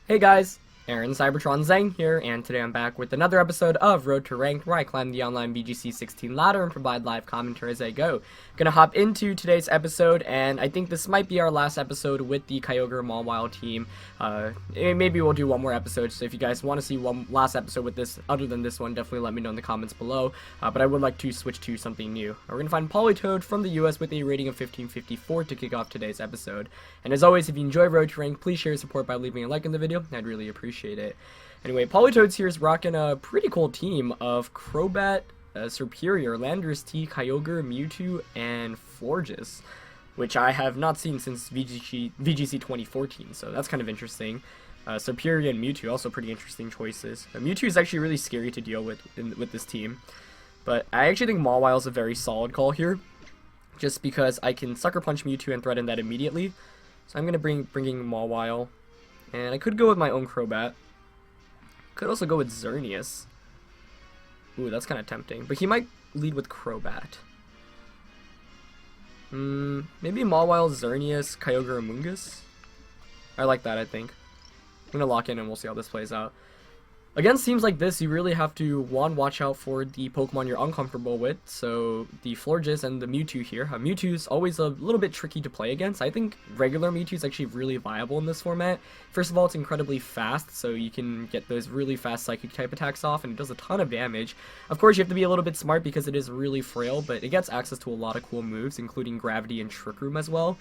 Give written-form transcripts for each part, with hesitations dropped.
Hey guys, Aaron Cybertron Zhang here, and today I'm back with another episode of Road to Ranked, where I climb the online VGC 16 ladder and provide live commentary as I go. Gonna hop into today's episode, and I think this might be our last episode with the Kyogre Mawile team. Maybe we'll do one more episode, so if you guys want to see one last episode with this, other than this one, definitely let me know in the comments below. But I would like to switch to something new. We're gonna find Politoed from the US with a rating of 1554 to kick off today's episode. And as always, if you enjoy Road to Ranked, please share your support by leaving a like in the video. I'd really appreciate it. Anyway, Politoads here is rocking a pretty cool team of Crobat, Superior, Landorus T, Kyogre, Mewtwo, and Florges, which I have not seen since VGC 2014, so that's kind of interesting. Superior and Mewtwo, also pretty interesting choices. Mewtwo is actually really scary to deal with with this team, but I actually think Mawile is a very solid call here, just because I can Sucker Punch Mewtwo and threaten that immediately. So I'm going to bringing Mawile. And I could go with my own Crobat. Could also go with Xerneas. Ooh, that's kind of tempting. But he might lead with Crobat. Maybe Mawile, Xerneas, Kyogre, Amoonguss. I like that, I think. I'm going to lock in and we'll see how this plays out. Against teams like this, you really have to, one, watch out for the Pokemon you're uncomfortable with, so the Florges and the Mewtwo here. Mewtwo's always a little bit tricky to play against. I think regular Mewtwo is actually really viable in this format. First of all, it's incredibly fast, so you can get those really fast Psychic type attacks off, and it does a ton of damage. Of course, you have to be a little bit smart because it is really frail, but it gets access to a lot of cool moves, including Gravity and Trick Room as well.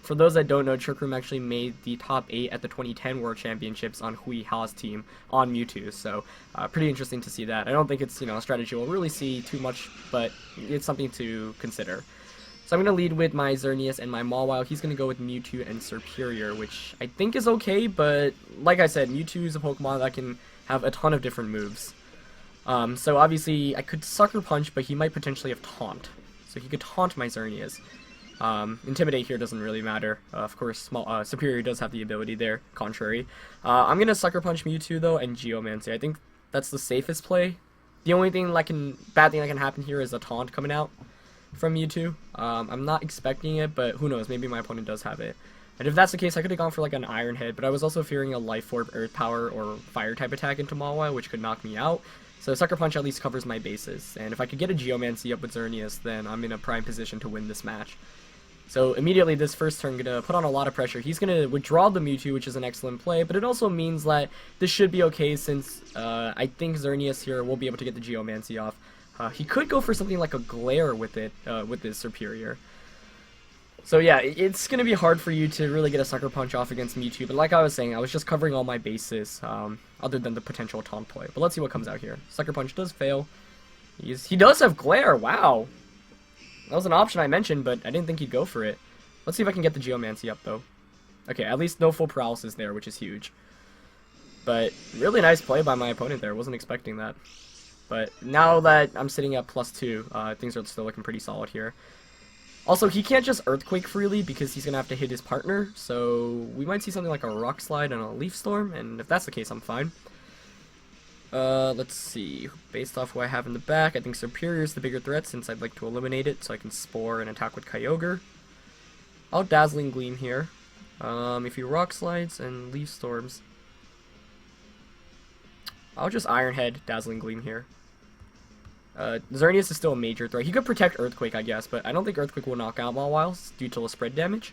For those that don't know, Trick Room actually made the top 8 at the 2010 World Championships on Hui Ha's team on Mewtwo. So pretty interesting to see that. I don't think it's, a strategy we'll really see too much, but it's something to consider. So I'm going to lead with my Xerneas and my Mawile. He's going to go with Mewtwo and Superior, which I think is okay, but like I said, Mewtwo is a Pokemon that can have a ton of different moves. So obviously I could Sucker Punch, but he might potentially have Taunt. So he could Taunt my Xerneas. Intimidate here doesn't really matter. Of course, Superior does have the ability there, contrary. I'm going to Sucker Punch Mewtwo, though, and Geomancy. I think that's the safest play. The only thing bad thing that can happen here is a Taunt coming out from Mewtwo. I'm not expecting it, but who knows, maybe my opponent does have it. And if that's the case, I could have gone for like an Iron Head, but I was also fearing a Life Orb, Earth Power, or Fire type attack into Mawile, which could knock me out. So Sucker Punch at least covers my bases, and if I could get a Geomancy up with Xerneas, then I'm in a prime position to win this match. So immediately this first turn, going to put on a lot of pressure. He's going to withdraw the Mewtwo, which is an excellent play, but it also means that this should be okay since I think Xerneas here will be able to get the Geomancy off. He could go for something like a Glare with it, with his Superior. So yeah, it's going to be hard for you to really get a Sucker Punch off against Mewtwo, but like I was saying, I was just covering all my bases, other than the potential Taunt play. But let's see what comes out here. Sucker Punch does fail. He does have Glare, wow! That was an option I mentioned, but I didn't think he'd go for it. Let's see if I can get the Geomancy up, though. Okay, at least no full paralysis there, which is huge. But really nice play by my opponent there. Wasn't expecting that. But now that I'm sitting at +2, things are still looking pretty solid here. Also, he can't just Earthquake freely because he's going to have to hit his partner. So we might see something like a Rock Slide and a Leaf Storm, and if that's the case, I'm fine. Let's see. Based off who I have in the back, I think Superior is the bigger threat since I'd like to eliminate it so I can Spore and attack with Kyogre. I'll Dazzling Gleam here. If he Rock Slides and Leaf Storms, I'll just Iron Head, Dazzling Gleam here. Xerneas is still a major threat. He could protect Earthquake, I guess, but I don't think Earthquake will knock out Mawile due to the spread damage.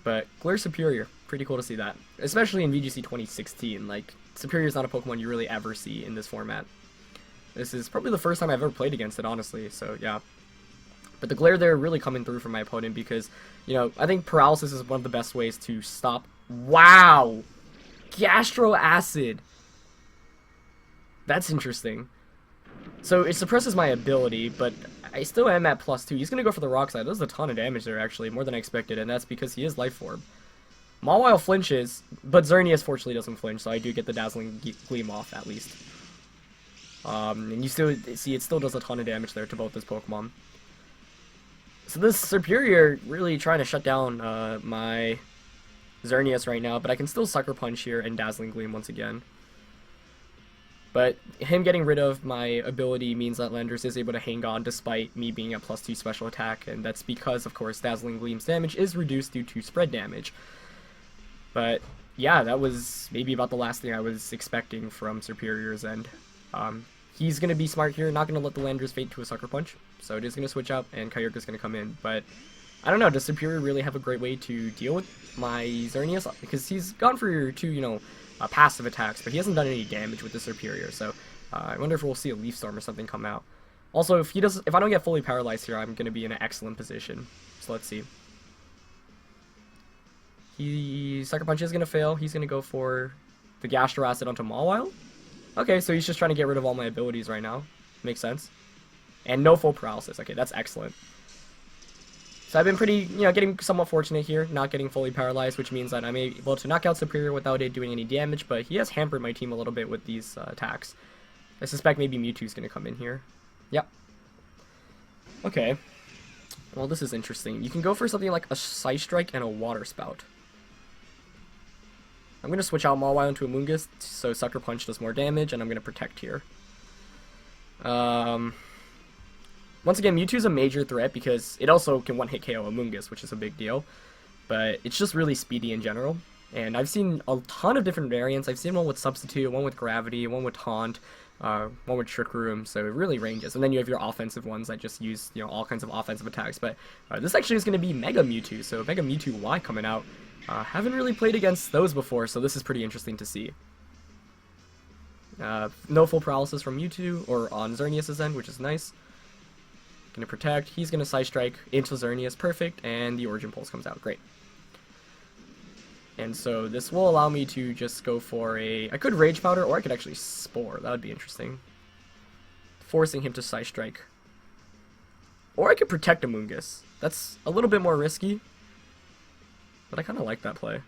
But Glare Superior, pretty cool to see that. Especially in VGC 2016, like, Superior is not a Pokemon you really ever see in this format. This is probably the first time I've ever played against it, honestly, so yeah. But the Glare there really coming through for my opponent because, I think Paralysis is one of the best ways to stop. Wow! Gastro Acid! That's interesting. So it suppresses my ability, but I still am at +2. He's going to go for the Rock Slide. That does a ton of damage there, actually, more than I expected, and that's because he is Life Orb. Mawile flinches, but Xerneas fortunately doesn't flinch, so I do get the Dazzling Gleam off, at least. And you still see it still does a ton of damage there to both this Pokemon. So this Superior really trying to shut down my Xerneas right now, but I can still Sucker Punch here and Dazzling Gleam once again. But him getting rid of my ability means that Landorus is able to hang on despite me being at +2 special attack, and that's because, of course, Dazzling Gleam's damage is reduced due to spread damage. But yeah, that was maybe about the last thing I was expecting from Superior's end. He's going to be smart here, not going to let the Landers fade to a Sucker Punch, so it is going to switch up, and Kyogre's going to come in, but I don't know, does Superior really have a great way to deal with my Xerneas? Because he's gone for two, passive attacks, but he hasn't done any damage with the Superior, so I wonder if we'll see a Leaf Storm or something come out. Also, if I don't get fully paralyzed here, I'm going to be in an excellent position, so let's see. Sucker Punch is going to fail. He's going to go for the Gastro Acid onto Mawile. Okay, so he's just trying to get rid of all my abilities right now. Makes sense. And no full paralysis. Okay, that's excellent. So I've been pretty, getting somewhat fortunate here, not getting fully paralyzed, which means that I'm able to knock out Superior without it doing any damage, but he has hampered my team a little bit with these attacks. I suspect maybe Mewtwo's going to come in here. Yep. Okay. Well, this is interesting. You can go for something like a Side Strike and a Water Spout. I'm going to switch out Mawile into Amoonguss, so Sucker Punch does more damage, and I'm going to Protect here. Once again, Mewtwo's a major threat because it also can one-hit KO Amoonguss, which is a big deal. But it's just really speedy in general. And I've seen a ton of different variants. I've seen one with Substitute, one with Gravity, one with Taunt, one with Trick Room, so it really ranges. And then you have your offensive ones that just use, all kinds of offensive attacks. But this actually is going to be Mega Mewtwo, so Mega Mewtwo Y coming out. Haven't really played against those before, so this is pretty interesting to see. No full paralysis from Mewtwo, or on Xerneas' end, which is nice. Gonna Protect, he's gonna Side Strike into Xerneas, perfect, and the Origin Pulse comes out, great. And so this will allow me to just go for I could Rage Powder, or I could actually Spore, that would be interesting. Forcing him to Side Strike. Or I could Protect Amoonguss, that's a little bit more risky. But I kind of like that play.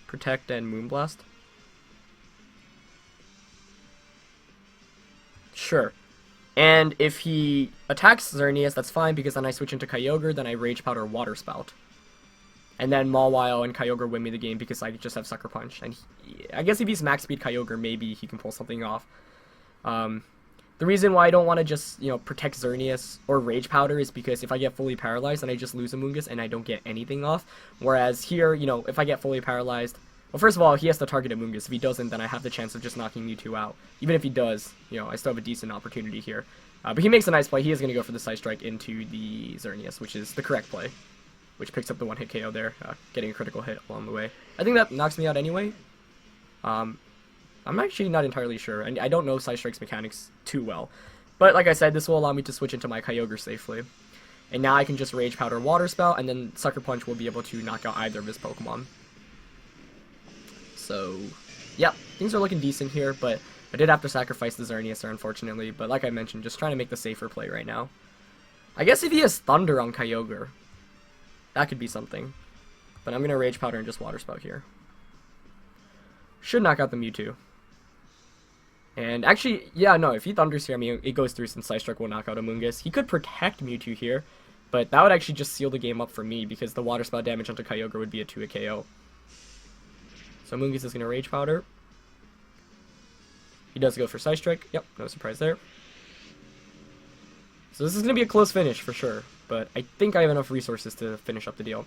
Protect and Moonblast. Sure. And if he attacks Xerneas, that's fine, because then I switch into Kyogre, then I Rage Powder Water Spout. And then Mawile and Kyogre win me the game because I just have Sucker Punch. And I guess if he's Max Speed Kyogre, maybe he can pull something off. The reason why I don't want to just, protect Xerneas or Rage Powder is because if I get fully paralyzed, then I just lose Amoonguss and I don't get anything off. Whereas here, if I get fully paralyzed, well, first of all, he has to target Amoonguss. If he doesn't, then I have the chance of just knocking Mewtwo out. Even if he does, I still have a decent opportunity here. But he makes a nice play. He is going to go for the Side Strike into the Xerneas, which is the correct play. Which picks up the one-hit KO there, getting a critical hit along the way. I think that knocks me out anyway. I'm actually not entirely sure, and I don't know Side Strike's mechanics too well. But like I said, this will allow me to switch into my Kyogre safely. And now I can just Rage Powder Water Spout, and then Sucker Punch will be able to knock out either of his Pokemon. So, yeah, things are looking decent here, but I did have to sacrifice the Xerneas, unfortunately. But like I mentioned, just trying to make the safer play right now. I guess if he has Thunder on Kyogre, that could be something. But I'm going to Rage Powder and just Water Spout here. Should knock out the Mewtwo. And actually, yeah, no, if he Thunders here, I mean, it goes through since Side Strike will knock out Amoonguss. He could Protect Mewtwo here, but that would actually just seal the game up for me because the Water Spout damage onto Kyogre would be a 2-hit KO. So Amoonguss is going to Rage Powder. He does go for Side Strike. Yep, no surprise there. So this is going to be a close finish for sure, but I think I have enough resources to finish up the deal.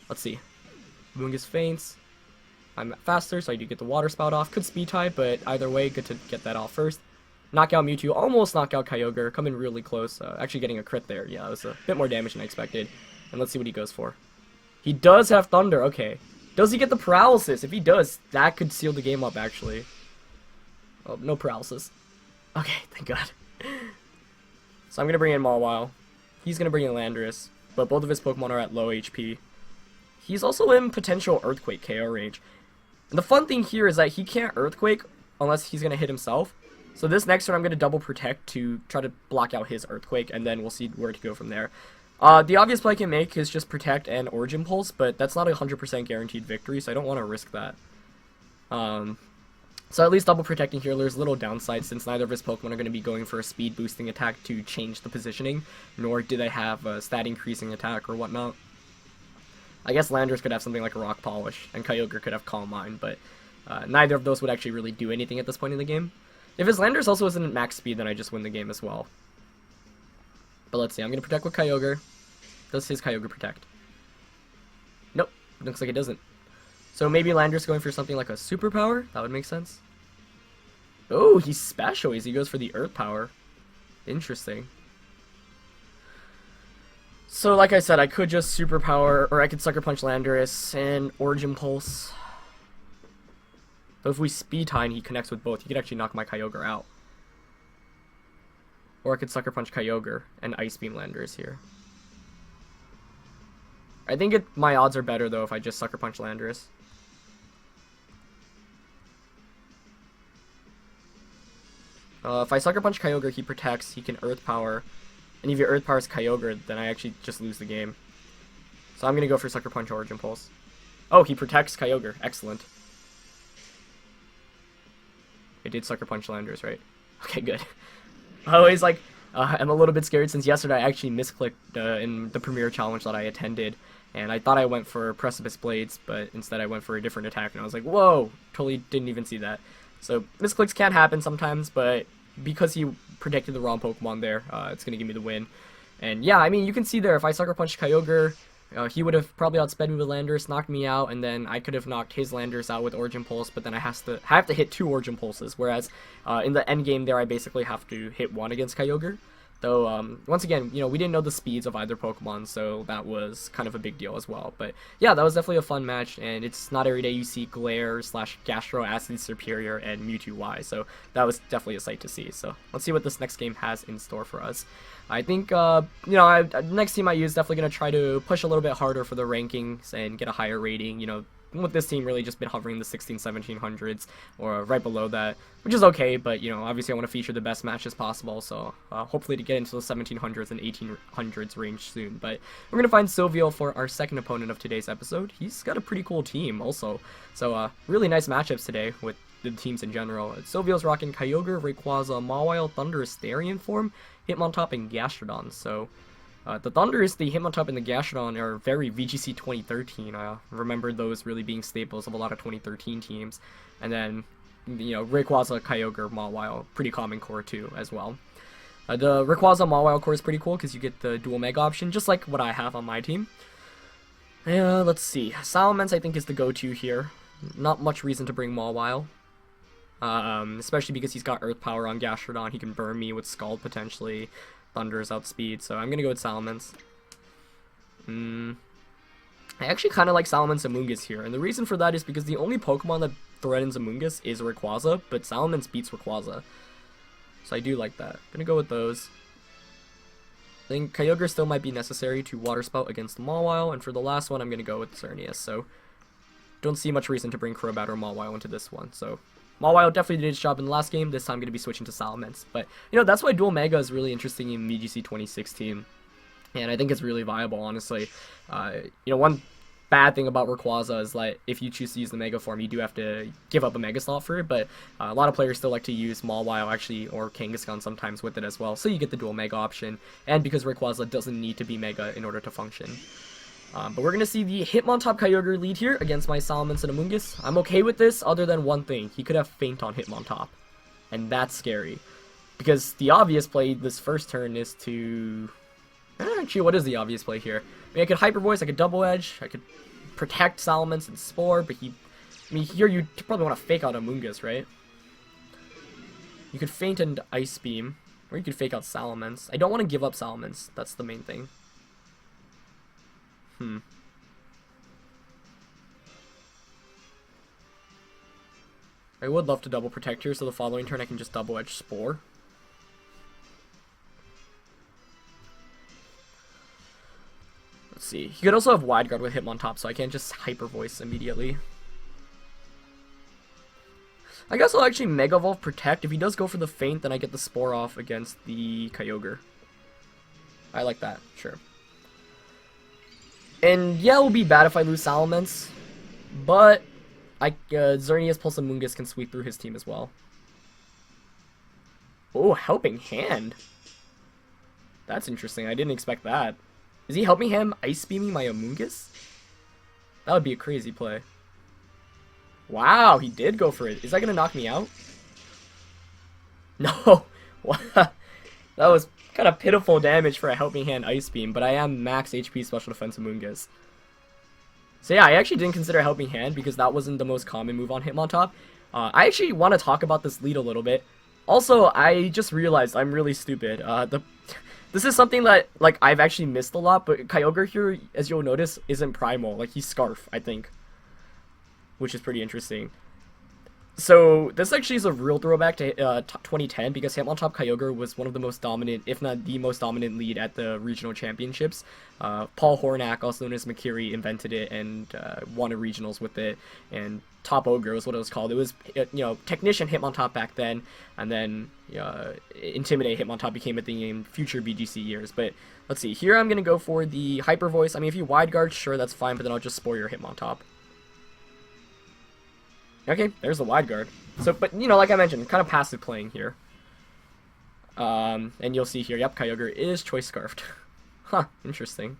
Let's see. Amoonguss faints. I'm faster, so I do get the Water Spout off. Could Speed Type, but either way, good to get that off first. Knock out Mewtwo, almost knock out Kyogre, coming really close. Actually getting a crit there. Yeah, that was a bit more damage than I expected. And let's see what he goes for. He does have Thunder, okay. Does he get the Paralysis? If he does, that could seal the game up, actually. Oh, no Paralysis. Okay, thank God. So I'm going to bring in Mawile. He's going to bring in Landorus, but both of his Pokemon are at low HP. He's also in potential Earthquake KO range. And the fun thing here is that he can't Earthquake unless he's going to hit himself. So this next turn I'm going to double Protect to try to block out his Earthquake, and then we'll see where to go from there. The obvious play I can make is just Protect and Origin Pulse, but that's not a 100% guaranteed victory, so I don't want to risk that. So at least double Protecting here, there's little downside since neither of his Pokemon are going to be going for a speed boosting attack to change the positioning, nor do they have a stat increasing attack or whatnot. I guess Landorus could have something like a Rock Polish, and Kyogre could have Calm Mind, but neither of those would actually really do anything at this point in the game. If his Landorus also isn't at max speed, then I just win the game as well. But let's see, I'm going to Protect with Kyogre. Does his Kyogre Protect? Nope, Looks like it doesn't. So maybe Landorus going for something like a superpower? That would make sense. Oh, he's special. He goes for the Earth Power. Interesting. So like I said, I could just superpower, or I could Sucker Punch Landorus and Origin Pulse. But if we Speed Tie and he connects with both, he could actually knock my Kyogre out. Or I could Sucker Punch Kyogre and Ice Beam Landorus here. I think my odds are better though if I just Sucker Punch Landorus. If I Sucker Punch Kyogre, he protects, he can Earth Power. And if your Earth Powers Kyogre, then I actually just lose the game. So I'm going to go for Sucker Punch Origin Pulse. Oh, he protects Kyogre. Excellent. I did Sucker Punch Landorus, right? Okay, good. Always like, I'm a little bit scared since yesterday I actually misclicked in the Premier Challenge that I attended. And I thought I went for Precipice Blades, but instead I went for a different attack. And I was like, whoa, totally didn't even see that. So misclicks can happen sometimes, but because he predicted the wrong Pokemon there, it's going to give me the win. And yeah, I mean, you can see there, if I Sucker Punch Kyogre, he would have probably outsped me with Landorus, knocked me out, and then I could have knocked his Landorus out with Origin Pulse, but then I have to hit 2 Origin Pulses, whereas in the end game there I basically have to hit 1 against Kyogre. Though, once again, you know, we didn't know the speeds of either Pokemon, so that was kind of a big deal as well. But yeah, that was definitely a fun match, and it's not every day you see Glare / Gastro Acid Superior and Mewtwo Y, so that was definitely a sight to see. So let's see what this next game has in store for us. I think, you know, next team I use definitely going to try to push a little bit harder for the rankings and get a higher rating, you know. With this team really just been hovering the 1700s or right below that, which is okay, but you know, obviously I want to feature the best matches possible, so hopefully to get into the 1700s and 1800s range soon. But we're gonna find Silvio for our second opponent of today's episode. He's got a pretty cool team also, so really nice matchups today with the teams in general. Silvio's rocking Kyogre, Rayquaza, Mawile, Thundurus, Therian form, Hitmontop, and Gastrodon. So the Thundurus, the Hitmontop, and the Gastrodon are very VGC 2013. I remember those really being staples of a lot of 2013 teams. And then, you know, Rayquaza, Kyogre, Mawile, pretty common core too as well. The Rayquaza Mawile core is pretty cool because you get the dual Mega option, just like what I have on my team. Let's see. Salamence I think is the go-to here. Not much reason to bring Mawile. Especially because he's got Earth Power on Gastrodon. He can burn me with Scald potentially. Thunder's outspeed, so I'm going to go with Salamence. I actually kind of like Salamence Amoonguss here, and the reason for that is because the only Pokemon that threatens Amoonguss is Rayquaza, but Salamence beats Rayquaza. So I do like that. I'm going to go with those. I think Kyogre still might be necessary to Water Spout against Mawile, and for the last one I'm going to go with Xerneas, so don't see much reason to bring Crobat or Mawile into this one, so Mawile definitely did its job in the last game. This time I'm going to be switching to Salamence. But, you know, that's why Dual Mega is really interesting in VGC 2016. And I think it's really viable, honestly. You know, one bad thing about Rayquaza is like if you choose to use the Mega form, you do have to give up a Mega slot for it. But a lot of players still like to use Mawile, actually, or Kangaskhan sometimes with it as well. So you get the Dual Mega option. And because Rayquaza doesn't need to be Mega in order to function. But we're going to see the Hitmontop Kyogre lead here against my Salamence and Amoonguss. I'm okay with this other than one thing. He could have Feint on Hitmontop. And that's scary. Because the obvious play this first turn is to... Actually, what is the obvious play here? I mean, I could Hyper Voice, I could Double Edge, I could protect Salamence and Spore, but I mean, here you probably want to fake out Amoonguss, right? You could Feint and Ice Beam, or you could fake out Salamence. I don't want to give up Salamence, that's the main thing. I would love to double protect here, so the following turn I can just double edge Spore. Let's see. He could also have Wide Guard with Hitmontop, so I can't just Hyper Voice immediately. I guess I'll actually Mega Evolve Protect. If he does go for the Feint, then I get the Spore off against the Kyogre. I like that, sure. And yeah, it will be bad if I lose Salamence, but Xerneas plus Amoonguss can sweep through his team as well. Oh, Helping Hand. That's interesting. I didn't expect that. Is he Helping Hand Ice Beaming my Amoonguss? That would be a crazy play. Wow, he did go for it. Is that going to knock me out? No. That was kind of pitiful damage for a Helping Hand Ice Beam, but I am max HP Special Defense Amoonguss. So yeah, I actually didn't consider Helping Hand because that wasn't the most common move on Hitmontop. I actually want to talk about this lead a little bit. Also, I just realized I'm really stupid. This is something that, like, I've actually missed a lot, but Kyogre here, as you'll notice, isn't Primal. Like, he's Scarf, I think. Which is pretty interesting. So, this actually is a real throwback to 2010, because Hitmontop Kyogre was one of the most dominant, if not the most dominant lead at the regional championships. Paul Hornack, also known as Makiri, invented it and won a regionals with it, and Top Ogre was what it was called. It was, Technician Hitmontop back then, and then Intimidate Hitmontop became a thing in future VGC years. But let's see, here I'm going to go for the Hyper Voice. I mean, if you Wide Guard, sure, that's fine, but then I'll just Spore your Hitmontop. Okay, there's the Wide Guard. So, but, like I mentioned, kind of passive playing here. And you'll see here, yep, Kyogre is Choice Scarfed. Huh, interesting.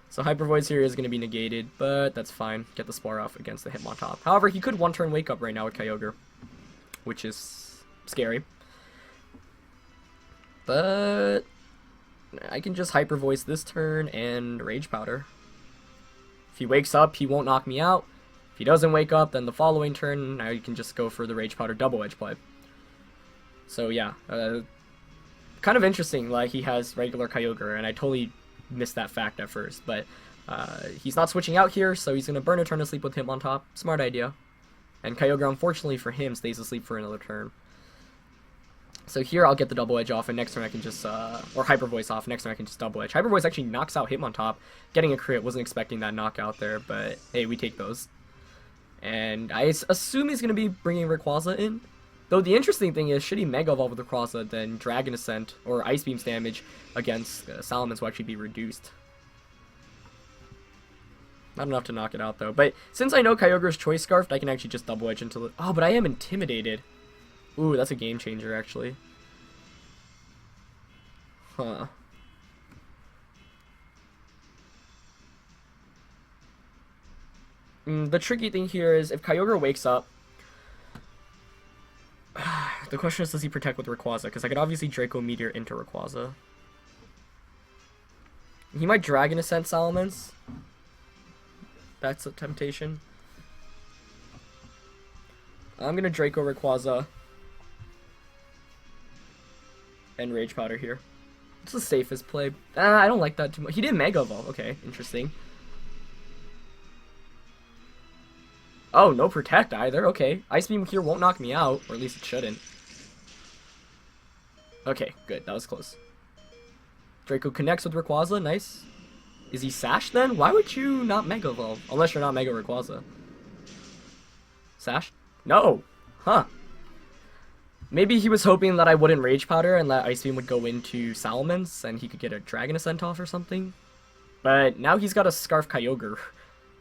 So Hyper Voice here is going to be negated, but that's fine. Get the Spore off against the Hitmontop. However, he could one-turn Wake Up right now with Kyogre, which is scary. But I can just Hyper Voice this turn and Rage Powder. If he wakes up, he won't knock me out. If he doesn't wake up, then the following turn, now you can just go for the Rage Powder Double Edge play. So yeah, kind of interesting, like he has regular Kyogre, and I totally missed that fact at first, but he's not switching out here, so he's going to burn a turn to sleep with Hitmontop. Smart idea. And Kyogre, unfortunately for him, stays asleep for another turn. So here I'll get the Double Edge off, and next turn I can just, or Hyper Voice off, next turn I can just Double Edge. Hyper Voice actually knocks out Hitmontop. Getting a crit, wasn't expecting that knockout there, but hey, we take those. And I assume he's going to be bringing Rayquaza in. Though the interesting thing is, should he Mega Evolve with Rayquaza, then Dragon Ascent or Ice Beam's damage against Salamence will actually be reduced. Not enough to knock it out though. But since I know Kyogre's Choice Scarfed, I can actually just Double Edge until it... Oh, but I am Intimidated. Ooh, that's a game changer actually. Huh. The tricky thing here is if Kyogre wakes up, the question is, does he protect with Rayquaza? Because I could obviously Draco Meteor into Rayquaza. He might Dragon Ascent Salamence. That's a temptation. I'm going to Draco Rayquaza and Rage Powder here. It's the safest play. I don't like that too much. He did Mega Evolve. Okay, interesting. Oh, no Protect either. Okay. Ice Beam here won't knock me out, or at least it shouldn't. Okay, good. That was close. Draco connects with Rayquaza. Nice. Is he Sash then? Why would you not Mega Evolve? Unless you're not Mega Rayquaza. Sash? No! Huh. Maybe he was hoping that I wouldn't Rage Powder and that Ice Beam would go into Salamence and he could get a Dragon Ascent off or something. But now he's got a Scarf Kyogre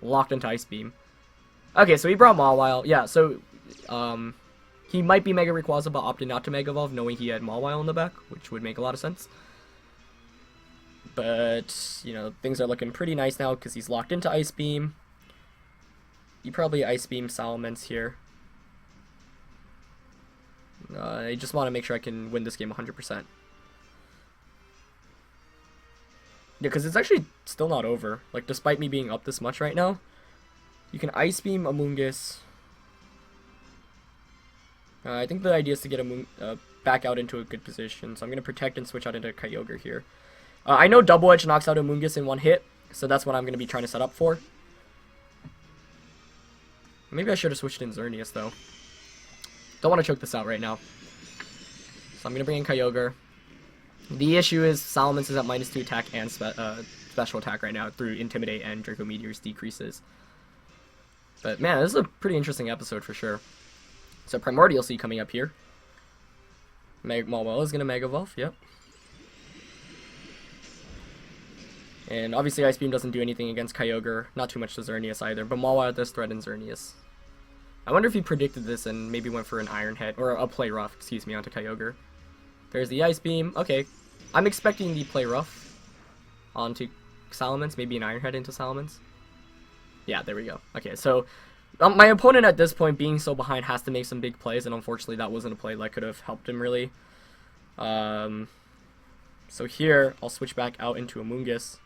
locked into Ice Beam. Okay, so he brought Mawile. Yeah, so he might be Mega Rayquaza, but opted not to Mega Evolve, knowing he had Mawile in the back, which would make a lot of sense. But, things are looking pretty nice now because he's locked into Ice Beam. He probably Ice Beam Salamence here. I just want to make sure I can win this game 100%. Yeah, because it's actually still not over. Like, despite me being up this much right now. You can Ice Beam Amoonguss. I think the idea is to get back out into a good position, so I'm going to Protect and switch out into Kyogre here. I know Double Edge knocks out Amoonguss in one hit, so that's what I'm going to be trying to set up for. Maybe I should have switched in Xerneas, though. Don't want to choke this out right now. So I'm going to bring in Kyogre. The issue is Salamence is at -2 attack and special attack right now through Intimidate and Draco Meteor's decreases. But man, this is a pretty interesting episode for sure. So Primordial Sea coming up here. Mawile is going to Mega Evolve, yep. And obviously Ice Beam doesn't do anything against Kyogre, not too much to Xerneas either, but Mawile does threaten Xerneas. I wonder if he predicted this and maybe went for an Iron Head, or a Play Rough, excuse me, onto Kyogre. There's the Ice Beam, okay. I'm expecting the Play Rough onto Salamence, maybe an Iron Head into Salamence. Yeah, there we go. Okay, so my opponent at this point, being so behind, has to make some big plays, and unfortunately that wasn't a play that could have helped him really. So here, I'll switch back out into Amoonguss,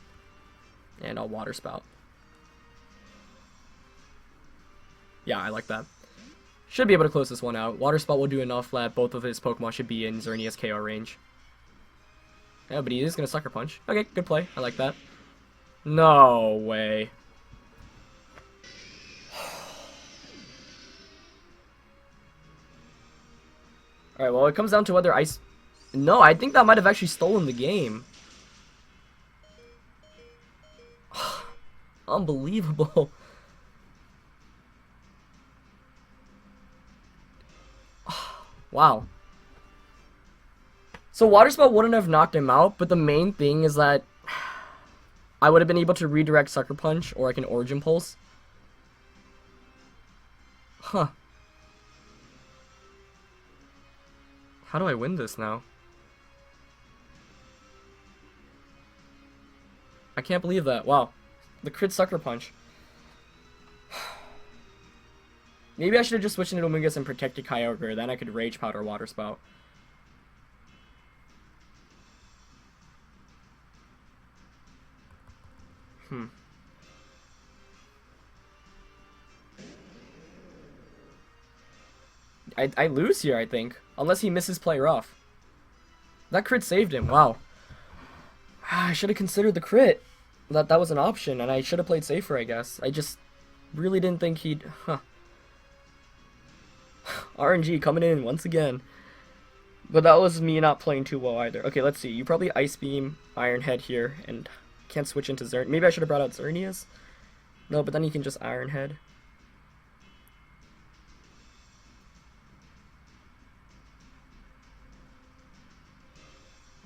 and I'll Water Spout. Yeah, I like that. Should be able to close this one out. Water Spout will do enough that both of his Pokemon should be in Xerneas KO range. Yeah, but he is going to Sucker Punch. Okay, good play. I like that. No way. Alright, well, it comes down to whether Ice... No, I think that might have actually stolen the game. Unbelievable. Wow. So Water Spout wouldn't have knocked him out, but the main thing is that I would have been able to redirect Sucker Punch, or I can Origin Pulse. Huh. How do I win this now? I can't believe that. Wow. The crit Sucker Punch. Maybe I should have just switched into Amoonguss and protected Kyogre, then I could Rage Powder Water Spout. I lose here, I think. Unless he misses play rough. That crit saved him, wow. I should have considered the crit. That was an option, and I should have played safer, I guess. I just really didn't think he'd... Huh. RNG coming in once again. But that was me not playing too well either. Okay, let's see. You probably Ice Beam Iron Head here, and can't switch into Xerneas. Maybe I should have brought out Xerneas? No, but then you can just Iron Head.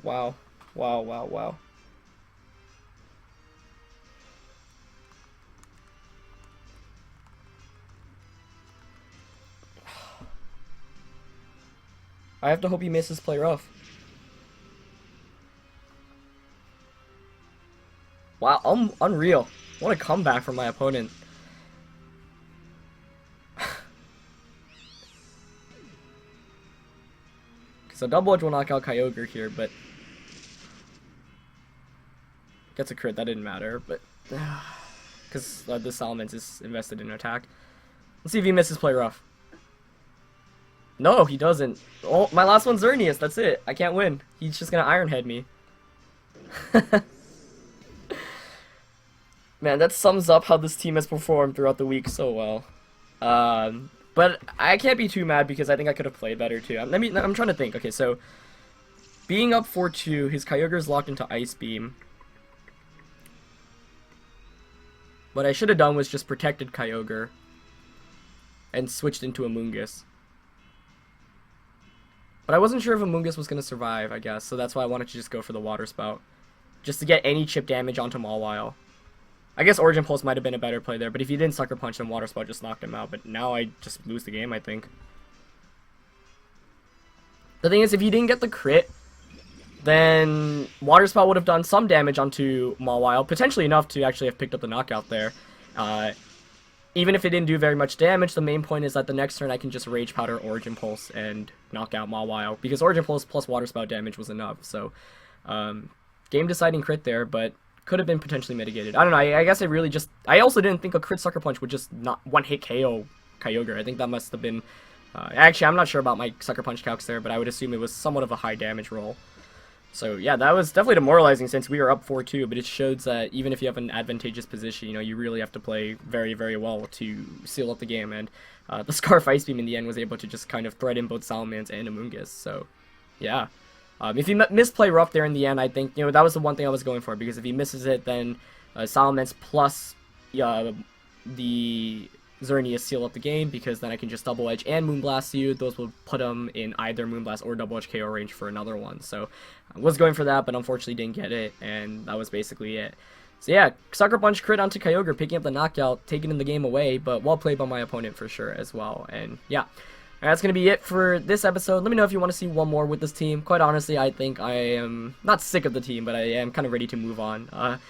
Wow. Wow, wow, wow. I have to hope he misses play rough. Wow, unreal. What a comeback from my opponent. So Double Edge will knock out Kyogre here, but... Gets a crit, that didn't matter, but... Because the Salamence is invested in attack. Let's see if he misses play rough. No, he doesn't. Oh, my last one's Xerneas, that's it. I can't win. He's just gonna Iron Head me. Man, that sums up how this team has performed throughout the week so well. But I can't be too mad because I think I could have played better too. I'm trying to think. Okay, so being up 4-2, his Kyogre is locked into Ice Beam. What I should have done was just protected Kyogre and switched into Amoonguss. But I wasn't sure if Amoonguss was going to survive, I guess, so that's why I wanted to just go for the Water Spout. Just to get any chip damage onto Mawile. I guess Origin Pulse might have been a better play there, but if he didn't Sucker Punch, then Water Spout just knocked him out. But now I just lose the game, I think. The thing is, if he didn't get the crit, then Water Spout would have done some damage onto Mawile, potentially enough to actually have picked up the knockout there. Even if it didn't do very much damage, the main point is that the next turn I can just Rage Powder Origin Pulse and knock out Mawile, because Origin Pulse plus Water Spout damage was enough. So, game deciding crit there, but could have been potentially mitigated. I don't know, I guess I really just... I also didn't think a crit Sucker Punch would just not one-hit KO Kyogre. I think that must have been... actually, I'm not sure about my Sucker Punch calcs there, but I would assume it was somewhat of a high damage roll. So yeah, that was definitely demoralizing since we were up 4-2, but it shows that even if you have an advantageous position, you know, you really have to play very, very well to seal up the game, and the Scarf Ice Beam in the end was able to just kind of threaten both Salamence and Amoonguss, so yeah. If he misplay rough there in the end, I think, you know, that was the one thing I was going for, because if he misses it, then Salamence plus the Xerneas seal up the game, because then I can just Double Edge and Moonblast you. Those will put him in either Moonblast or Double Edge KO range for another one. So I was going for that, but unfortunately didn't get it, and that was basically it. So yeah, Sucker Punch crit onto Kyogre, picking up the knockout, taking the game away, but well played by my opponent for sure as well. And yeah, that's going to be it for this episode. Let me know if you want to see one more with this team. Quite honestly, I think I am not sick of the team, but I am kind of ready to move on.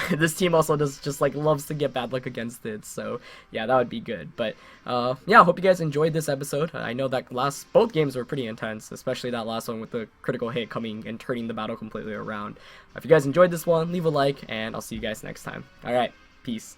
This team also just like loves to get bad luck against it, so yeah, that would be good. But yeah, I hope you guys enjoyed this episode. I know that both games were pretty intense, especially that last one with the critical hit coming and turning the battle completely around. If you guys enjoyed this one, leave a like, and I'll see you guys next time. Alright, peace.